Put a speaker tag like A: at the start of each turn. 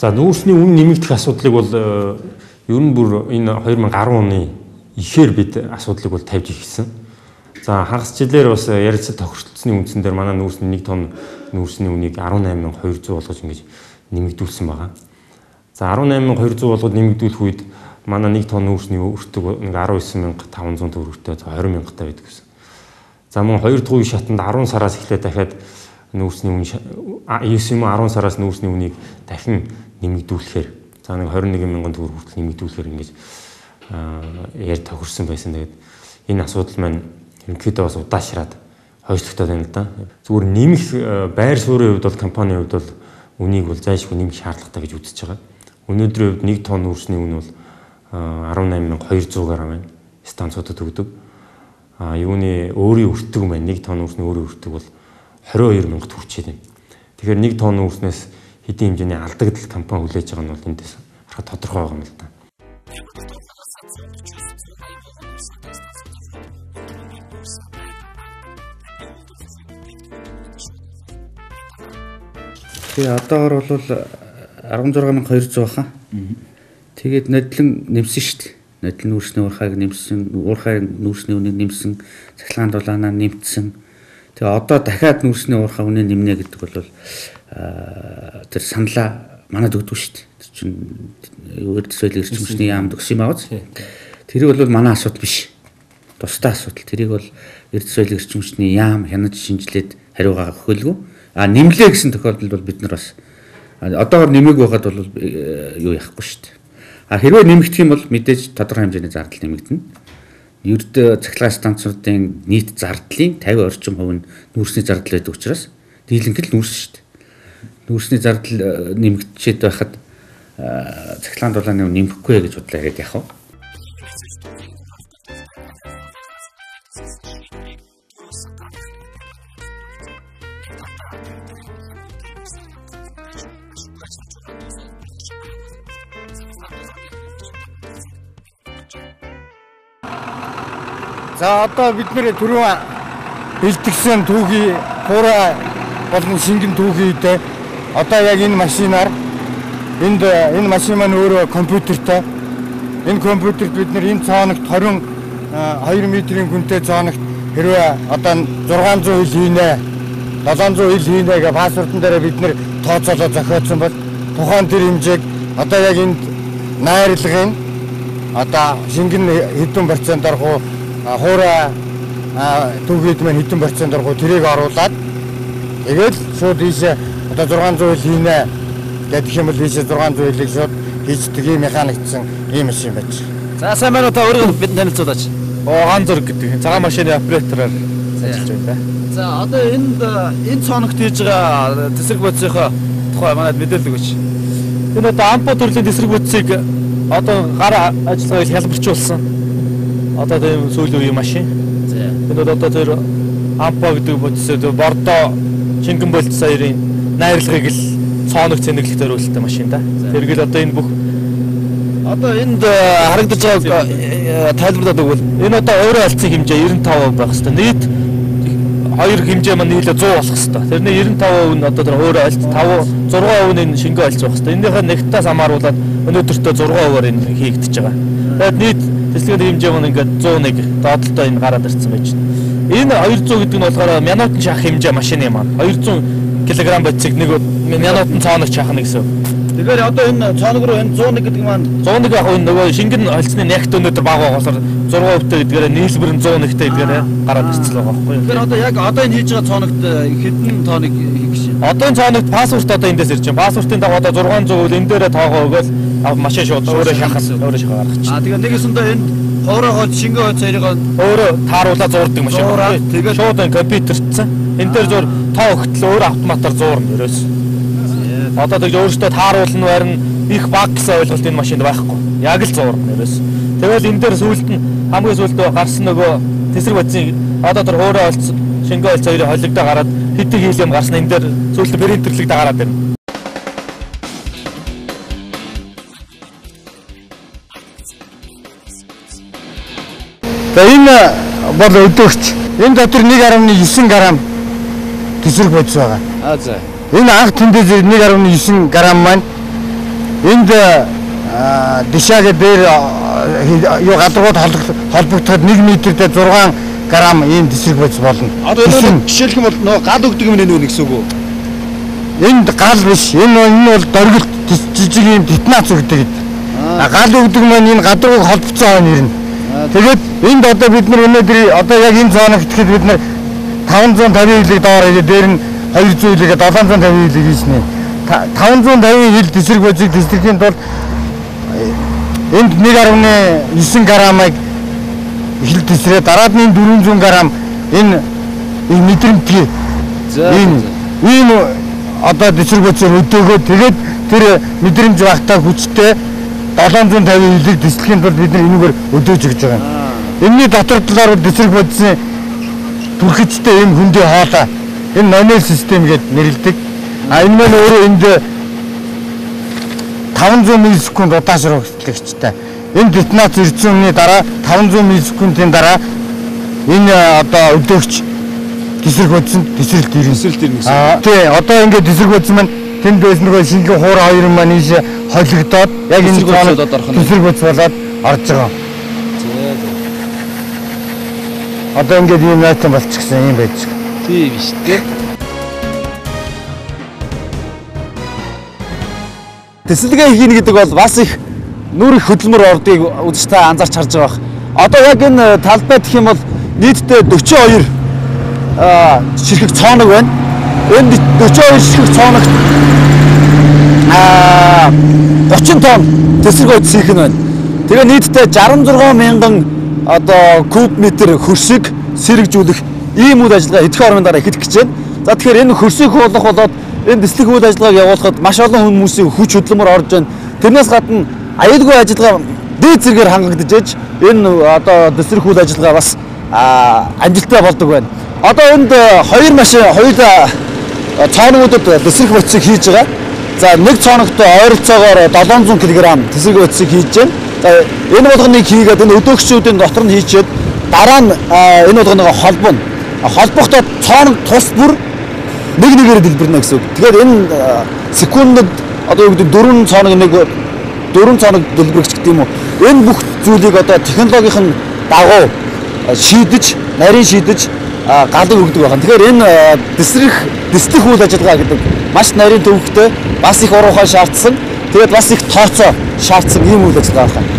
A: За нүүрсний үн нэмэгдэх асуудлыг бол ер нь бүр энэ 2010 оны ихээр бид асуудлыг бол тавьж ирсэн. За хагас жилээр бас ярилцлага тохиролцсны үндсэн дээр манай нүүрсний 1 тонн нүүрсний үнийг 18200 болгож ингэж нэмэгдүүлсэн байгаа. За 18200 болгоод нэмэгдүүлэх үед манай 1 тонн нүүрсний өртөг 19500 төгрөгтэй 20000 таа байдаг гэсэн. За мөн 2 дахь үе шатанд 10 сараас эхлээд дахиад нүүрсний үн 9 юм 10 сараас нүүрсний үнийг дахин нэмэгдүүлэхээр за нэг 21000 төгрөг хүртэл нэмэгдүүлэхээр ингэж яар тохирсон байсан. Тэгээд энэ асуудал маань ерөнхийдөө бас удаашраад хойшлогдоод байна л да. Зүгээр нэмэх байр суурийн хувьд бол компанийн хувьд бол үнийг бол зайлшгүй нэмэх шаардлагатай гэж үзэж байгаа. Өнөөдрийн хувьд 1 тонн нүүрсний үн бол 18200 г байна. Станцуудад өгдөг. Юуны өөрийн өртөг маань 1 тонн нүүрсний өөрийн өртөг бол 22000 хүрчээд байна. Тэгэхээр 1 тонн нүүрснээс хэдийн хэмжээний алдагдал компани хүлээж байгаа нь бол эндээс харахад тодорхой байгаа юм л да.
B: Тэгээ одоогор бол 16200 баха. Тэгээд нодлон нэмсэн шүү дээ. Нодлон нүүрсний уурхайг нэмсэн, уурхай нүүрсний үнийг нэмсэн, цахилгаан дулаанаа нэмсэн. Тэгээ одоо дахиад нүүрсний уурхай үнэ нэмнэ гэдэг бол тэр саналаа манад өгдөг шүү дээ. Тэр чинь эрдэс соёлын эрчимчний яамд өгсөн юм ааз. Тэрийг бол манай асуудал биш. Тусдаа асуудал. Тэрийг бол эрдэс соёлын эрчимчний яам хянаж шинжилээд хариугаа өгөөлгүй. Нэмлээ гэсэн тохиолдолд бол бид нар бас одоогор нэмээгүй байхад бол юу яахгүй шүү дээ. Хэрвээ нэмэгдэх юм бол мэдээж тодорхой хэмжээний зардал нэмэгдэнэ. Ерд цахилгаан станцуудын нийт зардлын 50% орчим нь нүүрсний зардал байдаг учраас дийлэнх л нүүрс шүү дээ. Нүүрсний зардал нэмэгдчихэд байхад цахилгаан дулааны нэмэхгүй гэж бодлоо яриад яах вэ?
C: За одоо бид нэр түрүүн бэлтгэсэн түүхий хураа болон шингэн түүхийдээ одоо яг энэ машинаар энэ машин маань өөрөө компьютертэй. Энэ компьютерт бид нэр энэ цаанагт 22 метрийн гүнтэй цаанагт хэрвээ одоо 600 хил хийнэ 700 хил хийнэ гэх паспортон дээр бид нэр тооцоолоо зохиоцсон бол тухайн тэр хэмжээг одоо яг энэ найрлагын одоо шингэн хэдэн процентаар хураа түүхийд маань хэдэн процентаар тэрийг оруулаад тэгээд шууд ийшээ одоо 600 хил хийнэ гэдэг юм бол ийшээ 600 хилийг шууд хийцдэг юм механикчсан ийм машин байж.
D: За сайн байна уу та өөрөө бид танилцуулаач.
C: Хан зураг гэдэг цагаан машины оператороор ажиллаж байна.
D: За одоо энэ цоногт хийж байгаа тесрэг бодисынхоо тухай манайд мэдээлэл өгөөч.
C: Энэ одоо ампо төрлийн тесрэг бодисыг одоо гар ажиллагааг хялбарчулсан. Одоо тийм сүүлийн үеийн машин. Энэ бол одоо тэр ампо гэдэг бодисод бордоо шингэн болт саярын найрлагыг л цооног цэнэглэх зориулттай машин да. Тэргээл одоо энэ бүх
D: одоо энд харагдаж байгаа тайлбарлаад өгвөл
C: энэ одоо өөрөө алдсан хэмжээ 95% байх хэвээр. Нийт хоёр хэмжээ маань нийлээ 100 болох хэвээр. Тэрний 95% нь одоо тэр өөрөө альт 6% нь шингэн альц байх хэвээр. Энийхээ нэгтээс хамааруулаад өнөөдөртөө 6%-аар энэ хийгдэж байгаа. Тэгээд нийт тэслийн хэмжээ маань ингээд 101 доотлолтой энэ гараад ирсэн байж байна. Энэ 200 гэдэг нь болохоор минутын шах хэмжээ машины маань 200 кг бодисыг нэг минутын цооног чахна гэсэн.
D: Тэгэхээр одоо энэ цооног руу энэ 101 гэдэг маань
C: 101 яг энэ нөгөө шингэн холцны нягт өнөөдөр бага болохоор 6%-тэй гэдгээр нийлбэр нь 101-тэй гэдгээр гараад ирсэн байгаа байхгүй юу.
D: Тэгэхээр одоо яг одоо энэ хийж байгаа цооногт хэдэн тоног хийх гэж байна?
C: Одоо энэ цооногт паспорт одоо эндээс ирж байна. Паспортын дагуу одоо 600 үл энэ дээрээ тоогоо өгөөл машин шууд өөрөө шахах гаргах чинь.
D: Тэгээ нэгэсэндээ энэ хоороогоо шингэн хойц хоёрыг
C: өөрөө тааруулаад зурдаг машин. Тэгээд шууд энэ компьютертсан. Энэ дээр зур тоо өгтөл өөрөө автоматар зуурна ерөөс. Одоо тэгж өөрөөсөө тааруулна байрна их баг гэсэн ойлголт энэ машинд байхгүй. Яг л зуурна ерөөс. Тэгэл энэ дээр сүүлд нь хамгийн сүүлд гарсан нөгөө тесрэг бодисын одоо тэр өөрөө олцсон шингэн олц хоёрын холигдоо гараад хэдэн хил юм гарсан энэ дээр сүүлд принтерлэгдээ гараад ирнэ. За энэ бол өдөөгч. Энэ дотор 1.9 грамм тэсрэг бодис байгаа.
D: За.
C: Энэ анх тэндээс 1.9 грамм маань энд дишаага дээр юу гадуур холбогдоход 1 метртэй 6 грамм ийм тэсрэг бодис болно.
D: Одоо энэ жишээлх юм бол нөгөө гал өгдөг юм нэ гэсэн үг үү?
C: Энд гал биш. Энэ бол дөргөлт жижиг ийм детонац өгдөг. Гал өгдөг маань энэ гадуур холбогдсон хойно ирнэ. Тэгээд энд одоо бид нар өнөөдөр одоо яг энэ зооногт гэхэд бид нар 550 хилийг доор ирээд дээр нь 200 хилийг 750 хилийг хийснэ. 550 хил тэсрэг бодисыг тэсрэхийн тулд энд 1.9 граммыг хил тэсрээ дараад нь 400 грамм энэ мэдрэмтгий. Ийм одоо тэсрэг бодисоор өдөөгөө тэгээд тэр мэдрэмж багтаа хүчтэй 750 хилийг тэсрэхийн тулд бид нар энэгээр өдөөж өгч байгаа юм. Энэний дотор талаар тэсрэг бодисын түрхэцтэй юм хөндий хоолой. Энэ номер систем гэж нэрлэдэг. Энэ маань өөрөө энд 500 миллисекунд удаашрах хэрэгцээтэй. Энэ детонац ирсэн өмнө дараа 500 миллисекундын дараа энэ одоо өдөөгч тэсрэг бодисонд тэсрэлт ирнэ. Тий, одоо ингээд тэсрэг бодис маань тэнд байсан нөгөө шингэн хуур хоёр маань ийш холигдоод яг энэ тэсрэг бодис болоод орж байгаа. Одоо ингээд ийм найтан болчихсон юм байж байгаа.
D: Тийм биш тий. Тэсэлгээ хийнэ гэдэг бол бас их нүр их хөдөлмөр ордыг үзэж та анзаарч харж байгаа. Одоо яг энэ талбай гэх юм бол нийтдээ 42 ширхэг цооног байна. Энэ 42 ширхэг цооногт 30 тонн тэсрэг бодис хийх нь байна. Тэгээ нийтдээ 66 мянган одоо куб метр хөрсийг сэргэжүүлэх ийм үйл ажиллагаа эдгээр орны дараа эхлэх гэж байна. За тэгэхээр энэ хөрсийг хуулах болоод энэ дэслэх үйл ажиллагааг явуулахад маш олон хүмүүсийн хүч хөдөлмөр орж байна. Тэрнээс гадна аюулгүй ажиллагаа дээд зэргээр хангагдаж ээж энэ одоо дэслэх үйл ажиллагаа бас амжилттай болдог байна. Одоо энд хоёр цооногуудад дэслэх бодисыг хийж байгаа. За нэг цооногт ойролцоогоор 700 кг тэсрэг бодисыг хийж байна. За энэ болгоныг хийгээд энэ өдөөгчдийн дотор нь хийчихэд дараа нь энэ болгоныгоо холбохдоо цооног тус бүр нэгээр дэлбэрнэ гэсэн үг. Тэгэхээр энэ секундэд одоо юу гэдэг 4 цооног дэлбэрч гэдэг юм уу. Энэ бүх зүйлийг одоо технологийн дагуу нарийн шийдэж галыг өгдөг байна. Тэгэхээр энэ дэслэх үйл ажиллагаа гэдэг маш нарийн төвөгтэй бас их уруухан шаардсан. Тэгээд бас их тооцоо шаардсан ийм үйл ажиллагаа байна.